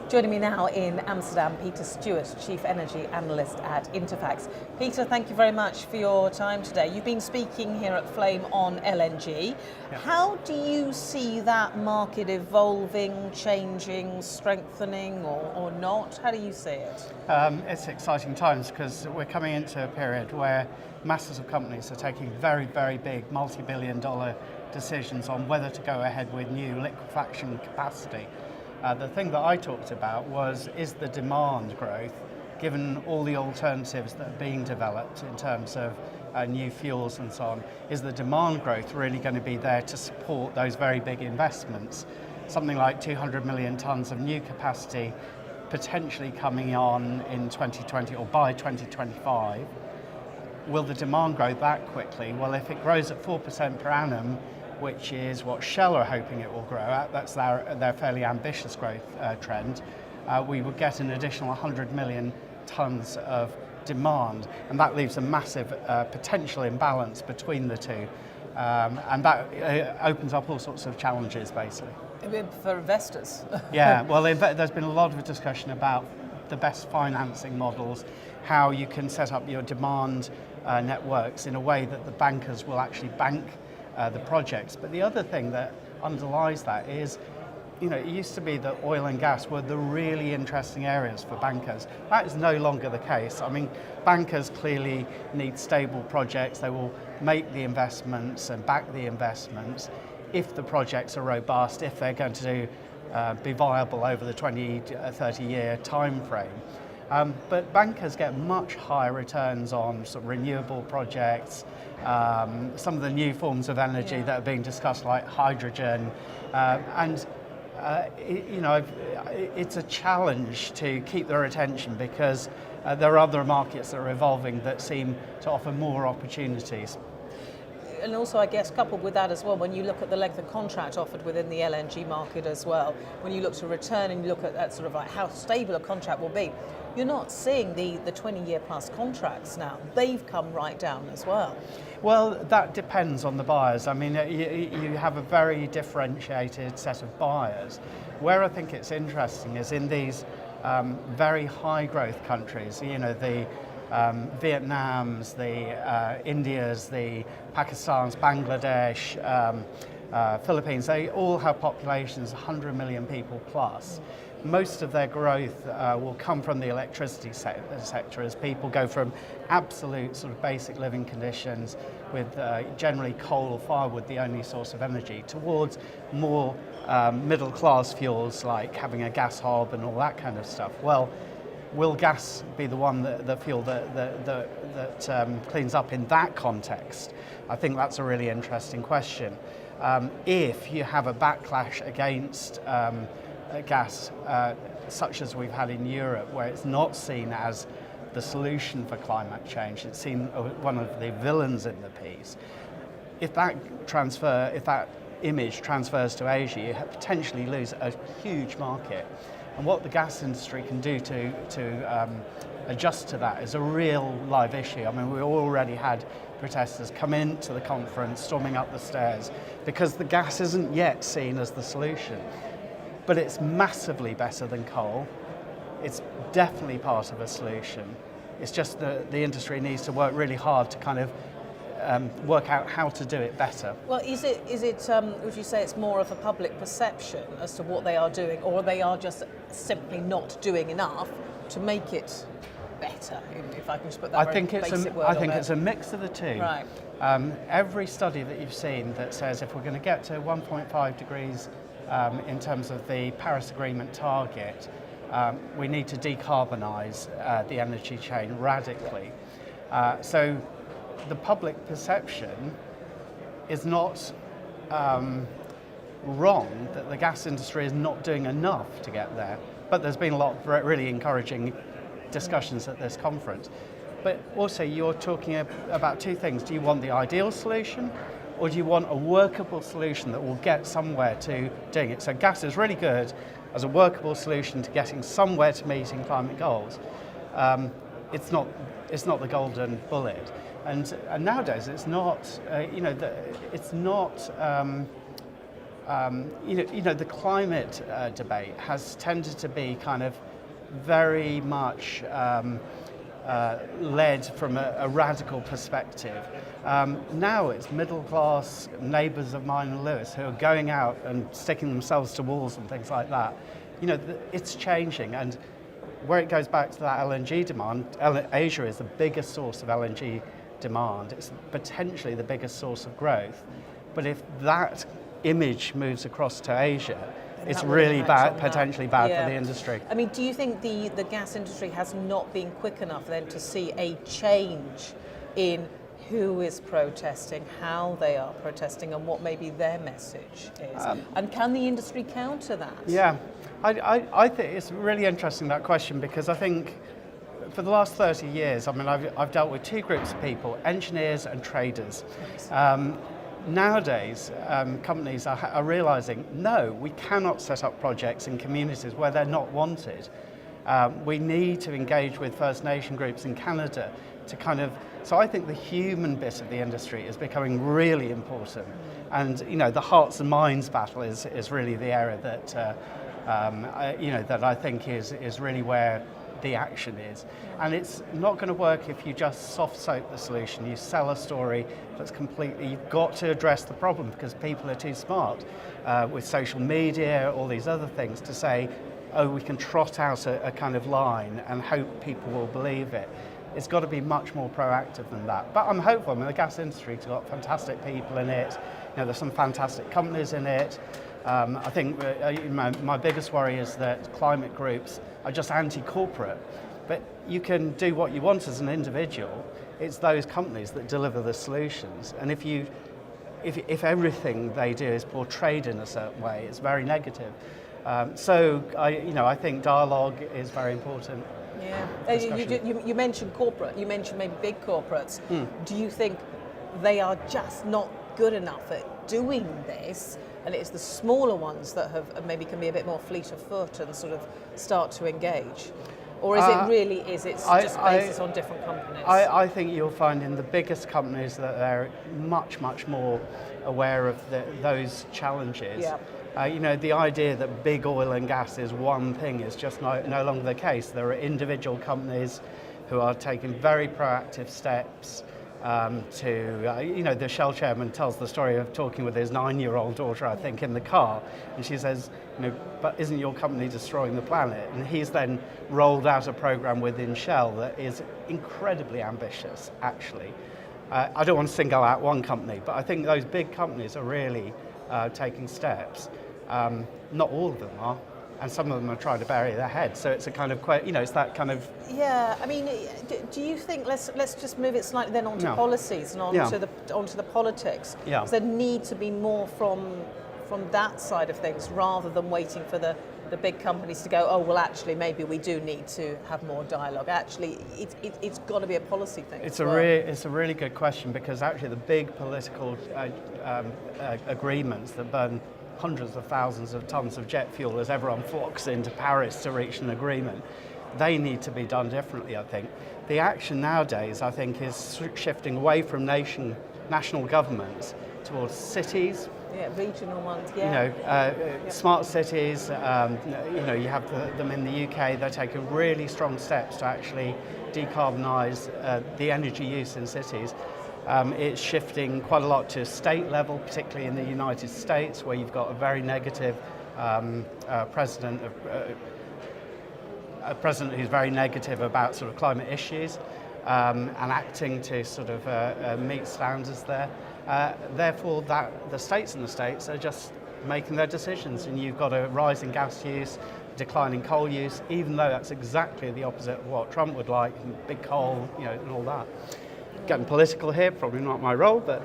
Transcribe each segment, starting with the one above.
Joining me now in Amsterdam, Peter Stewart, Chief Energy Analyst at Interfax. Peter, thank you very much for your time today. You've been speaking here at Flame on LNG. Yeah. How do you see that market evolving, changing, strengthening or not? How do you see it? It's exciting times because we're coming into a period where masses of companies are taking very, very big multi-billion dollar decisions on whether to go ahead with new liquefaction capacity. The thing that I talked about is the demand growth, given all the alternatives that are being developed in terms of new fuels and so on, is the demand growth really going to be there to support those very big investments? Something like 200 million tonnes of new capacity potentially coming on in 2020 or by 2025. Will the demand grow that quickly? Well, if it grows at 4% per annum, which is what Shell are hoping it will grow at, that's their fairly ambitious growth trend, we would get an additional 100 million tonnes of demand, and that leaves a massive potential imbalance between the two, and that opens up all sorts of challenges, basically. For investors. Yeah, well, there's been a lot of discussion about the best financing models, how you can set up your demand networks in a way that the bankers will actually bank the projects. But the other thing that underlies that is, it used to be that oil and gas were the really interesting areas for bankers. That is no longer the case. I mean, bankers clearly need stable projects. They will make the investments and back the investments if the projects are robust, if they're going to be viable over the 20, 30-year time frame. But bankers get much higher returns on sort of renewable projects, some of the new forms of energy that are being discussed, like hydrogen, it's a challenge to keep their attention because there are other markets that are evolving that seem to offer more opportunities. And also, I guess, coupled with that as well, when you look at the length of contract offered within the LNG market as well, when you look to return and you look at that sort of like how stable a contract will be, you're not seeing the 20-year plus contracts now. They've come right down as well. Well, that depends on the buyers. I mean, you have a very differentiated set of buyers. Where I think it's interesting is in these very high growth countries, the Vietnams, the Indias, the Pakistans, Bangladesh, Philippines, they all have populations 100 million people plus. Most of their growth will come from the electricity sector as people go from absolute sort of basic living conditions with generally coal or firewood the only source of energy towards more middle class fuels like having a gas hob and all that kind of stuff. Well, will gas be the one the fuel that cleans up in that context? I think that's a really interesting question. If you have a backlash against gas, such as we've had in Europe, where it's not seen as the solution for climate change, it's seen one of the villains in the piece. If that image transfers to Asia, you potentially lose a huge market. And what the gas industry can do to adjust to that is a real live issue. I mean, we already had protesters come into the conference, storming up the stairs, because the gas isn't yet seen as the solution. But it's massively better than coal. It's definitely part of a solution. It's just that the industry needs to work really hard to kind of work out how to do it better. Well, is it? Would you say it's more of a public perception as to what they are doing, or they are just simply not doing enough to make it better? If I can just put that basic word on it. I think it's a mix of the two. Right. Every study that you've seen that says if we're going to get to 1.5 degrees in terms of the Paris Agreement target, we need to decarbonise the energy chain radically. So the public perception is not wrong that the gas industry is not doing enough to get there, but there's been a lot of really encouraging discussions at this conference. But also you're talking about two things. Do you want the ideal solution, or do you want a workable solution that will get somewhere to doing it? So gas is really good as a workable solution to getting somewhere to meeting climate goals. It's not the golden bullet, and nowadays it's not. It's not the climate debate has tended to be kind of very much led from a radical perspective. Now it's middle class neighbours of mine and Lewis who are going out and sticking themselves to walls and things like that. It's changing, and where it goes back to that LNG demand, Asia is the biggest source of LNG demand. It's potentially the biggest source of growth. But if that image moves across to Asia, it's really bad, potentially bad for the industry. I mean, do you think the gas industry has not been quick enough then to see a change in who is protesting, how they are protesting, and what maybe their message is? And can the industry counter that? Yeah, I think it's really interesting, that question, because I think for the last 30 years, I mean, I've dealt with two groups of people, engineers and traders. Nowadays, companies are realising, no, we cannot set up projects in communities where they're not wanted. We need to engage with First Nation groups in Canada to so I think the human bit of the industry is becoming really important. And, the hearts and minds battle is really the area that, that I think is really where the action is. And it's not going to work if you just soft soap the solution. You sell a story that's you've got to address the problem, because people are too smart with social media, all these other things, to say, oh, we can trot out a kind of line and hope people will believe it. It's got to be much more proactive than that. But I'm hopeful. I mean, the gas industry's got fantastic people in it. There's some fantastic companies in it. I think my biggest worry is that climate groups are just anti-corporate. But you can do what you want as an individual. It's those companies that deliver the solutions. And if everything they do is portrayed in a certain way, it's very negative. So I think dialogue is very important. Yeah, you mentioned corporate. You mentioned maybe big corporates. Do you think they are just not good enough at doing this, and it's the smaller ones that have maybe can be a bit more fleet of foot and sort of start to engage? Or is it just basis on different companies? I think you'll find in the biggest companies that they're much, much more aware of those challenges. Yeah. The idea that big oil and gas is one thing is just no longer the case. There are individual companies who are taking very proactive steps the Shell chairman tells the story of talking with his 9-year-old daughter, I think, in the car, and she says, but isn't your company destroying the planet? And he's then rolled out a program within Shell that is incredibly ambitious, actually. I don't want to single out one company, but I think those big companies are really taking steps. Not all of them are, and some of them are trying to bury their head. So it's a kind of, it's that kind of... Yeah, I mean, do you think, let's just move it slightly then onto policies and onto the politics. Yeah. Does there need to be more from that side of things, rather than waiting for the big companies to go, oh, well, actually, maybe we do need to have more dialogue? Actually, it's got to be a policy thing. It's a really good question, because actually the big political agreements that burn hundreds of thousands of tons of jet fuel as everyone flocks into Paris to reach an agreement, they need to be done differently, I think. The action nowadays, I think, is shifting away from national governments towards cities. Yeah, regional ones, smart cities, you have them in the UK. They're taking really strong steps to actually decarbonise the energy use in cities. It's shifting quite a lot to state level, particularly in the United States, where you've got a very negative president who's very negative about sort of climate issues and acting to sort of meet standards there. Therefore, the states in the States are just making their decisions, and you've got a rise in gas use, decline in coal use, even though that's exactly the opposite of what Trump would like, big coal, and all that. Getting political here, probably not my role, but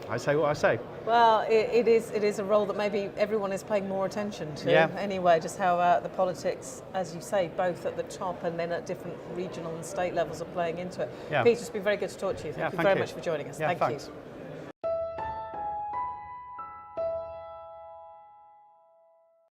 I say what I say. Well, it is a role that maybe everyone is paying more attention to. Yeah. Anyway, just how the politics, as you say, both at the top and then at different regional and state levels are playing into it. Yeah. Peter, it's been very good to talk to you. Thank you very much for joining us. Yeah, Thank thanks. you.